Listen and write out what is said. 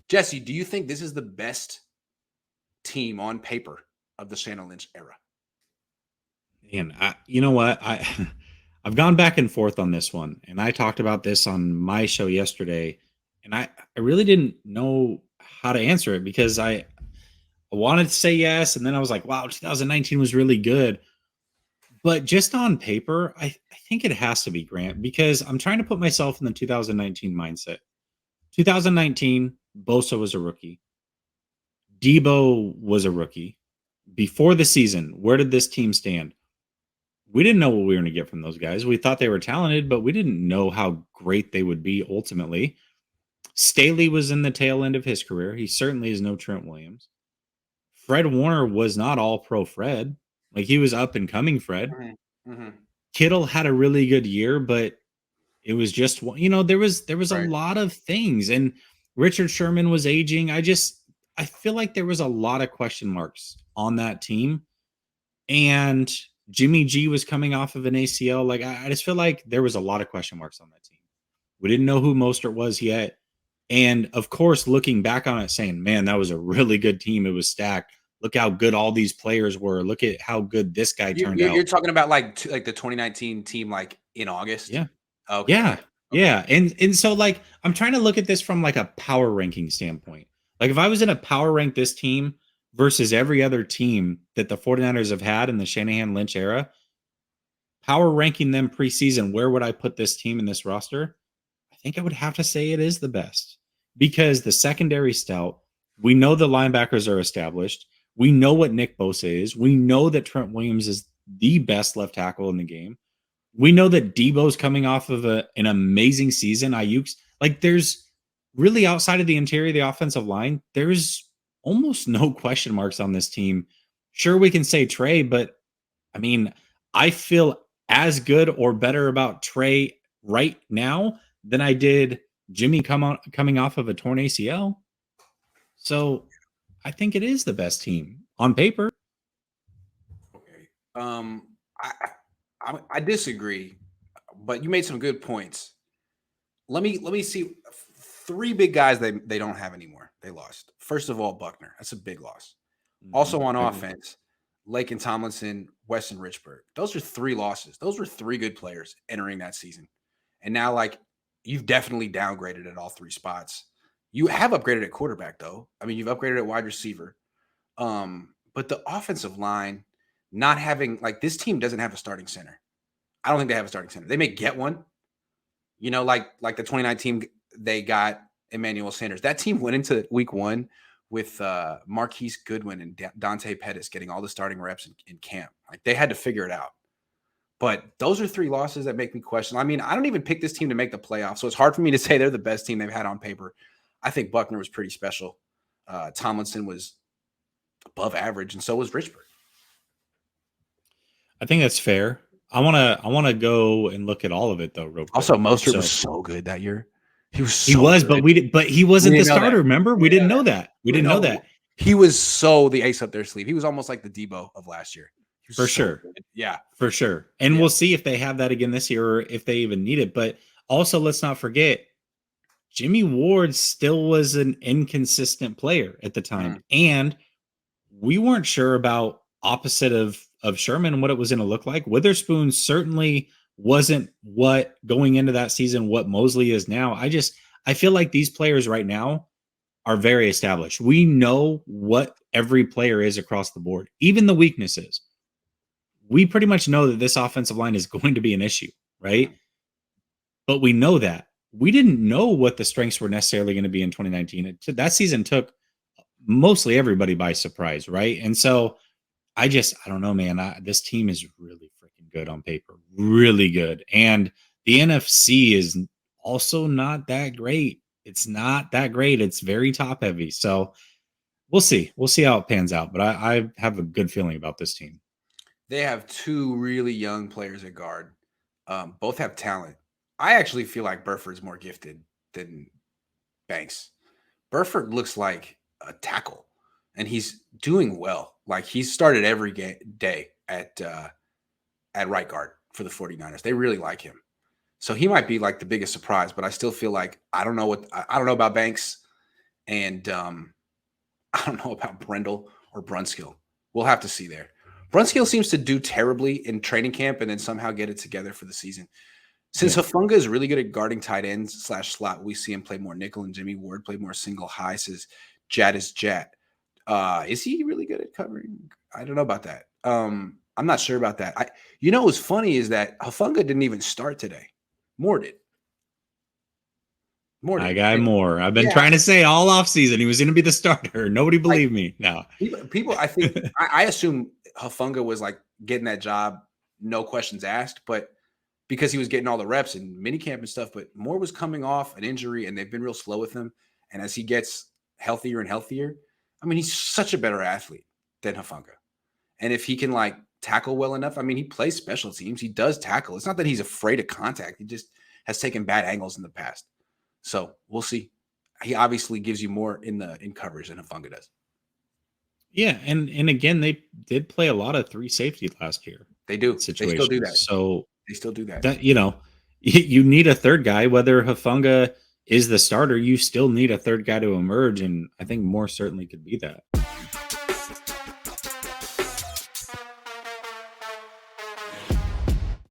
Jesse, do you think this is the best team on paper of the Shannon Lynch era? And you know what? I've gone back and forth on this one, and I talked about this on my show yesterday, and I really didn't know how to answer it because I wanted to say yes, and then I was like, wow, 2019 was really good. But just on paper, I think it has to be Grant because I'm trying to put myself in the 2019 mindset. 2019, Bosa was a rookie. Debo was a rookie. Before the season, where did this team stand? We didn't know what we were going to get from those guys. We thought they were talented, but we didn't know how great they would be ultimately. Staley was in the tail end of his career. He certainly is no Trent Williams. Fred Warner was not all pro Fred. Like he was up and coming Fred. Mm-hmm. Mm-hmm. Kittle had a really good year, but it was just there was a Right. lot of things, and Richard Sherman was aging. I feel like there was a lot of question marks on that team, and Jimmy G was coming off of an ACL. Like I just feel like there was a lot of question marks on that team. We didn't know who Mostert was yet, and of course, looking back on it, saying, "Man, that was a really good team. It was stacked. Look how good all these players were. Look at how good this guy You're, turned you're, out." you're talking about like the 2019 team, like in August. Yeah. Okay. Yeah. Okay. Yeah. And so like I'm trying to look at this from like a power ranking standpoint. Like if I was in a power rank this team versus every other team that the 49ers have had in the Shanahan Lynch era, power ranking them preseason, where would I put this team in this roster? I think I would have to say it is the best because the secondary stout, we know the linebackers are established. We know what Nick Bosa is. We know that Trent Williams is the best left tackle in the game. We know that Debo's coming off of an amazing season. Ayuk's like there's really outside of the interior of the offensive line, there's almost no question marks on this team. Sure, we can say Trey, but I mean, I feel as good or better about Trey right now than I did Jimmy coming off of a torn ACL. So I think it is the best team on paper. Okay. I, I disagree, but you made some good points. Let me see three big guys they don't have anymore. They lost. First of all, Buckner. That's a big loss. Mm-hmm. Also on I agree. offense, Lake and Tomlinson, Weston Richburg. Those are three losses. Those were three good players entering that season. And now, like, you've definitely downgraded at all three spots. You have upgraded at quarterback, though. I mean, you've upgraded at wide receiver. But the offensive line, not having like this team doesn't have a starting center. I don't think they have a starting center. They may get one, like the 2019 they got Emmanuel Sanders. That team went into week one with Marquise Goodwin and Dante Pettis getting all the starting reps in camp. Like they had to figure it out. But those are three losses that make me question. I mean, I don't even pick this team to make the playoffs, so it's hard for me to say they're the best team they've had on paper. I think Buckner was pretty special. Tomlinson was above average, and so was Richburg. I think that's fair. I wanna go and look at all of it though, real Also, quick. Mostert was So so good that year. He was he so was, good. but he We wasn't the didn't know that. starter. Remember, We we didn't know didn't that. know that. We We didn't know know that he was so the ace up their sleeve. He was almost like the Debo of last year. He was for so sure, good. Yeah. for sure. And Yeah. we'll see if they have that again this year or if they even need it. But also, let's not forget, Jimmy Ward still was an inconsistent player at the time, Mhm. and we weren't sure about opposite of Sherman and what it was going to look like. Witherspoon certainly wasn't what going into that season what Mosley is now. I feel like these players right now are very established. We know what every player is across the board, even the weaknesses. We pretty much know that this offensive line is going to be an issue, right? Mhm. But we know that. We didn't know what the strengths were necessarily going to be in 2019. That season took mostly everybody by surprise, right? And so I don't know, man. This team is really freaking good on paper, really good. And the NFC is also not that great. It's not that great. It's very top heavy. So we'll see. We'll see how it pans out. But I have a good feeling about this team. They have two really young players at guard. Both have talent. I actually feel like Burford's more gifted than Banks. Burford looks like a tackle, and he's doing well. Like he's started every day at right guard for the 49ers. They really like him. So he might be like the biggest surprise, but I still feel like I don't know about Banks. And I don't know about Brendel or Brunskill. We'll have to see there. Brunskill seems to do terribly in training camp and then somehow get it together for the season. Since Yeah. Hufanga is really good at guarding tight ends / slot, we see him play more nickel, and Jimmy Ward play more single high, says Jad is Jat. Is he really good at covering? I don't know about that. I'm not sure about that. What's funny is that Hufanga didn't even start today. Moore did. My guy Moore. I've been Yeah. trying to say all offseason he was going to be the starter. Nobody believed me. No. People I think I assume Hufanga was like getting that job, no questions asked, but because he was getting all the reps and minicamp and stuff. But Moore was coming off an injury, and they've been real slow with him. And as he gets healthier and healthier, I mean, he's such a better athlete than Hufanga. And if he can like tackle well enough, I mean, he plays special teams. He does tackle. It's not that he's afraid of contact. He just has taken bad angles in the past. So we'll see. He obviously gives you more in coverage than Hufanga does. Yeah, and again, they did play a lot of 3 safety last year. They do. They still do that. So they still do that. That you need a third guy, whether Hufanga is the starter. You still need a third guy to emerge, and I think Moore certainly could be that.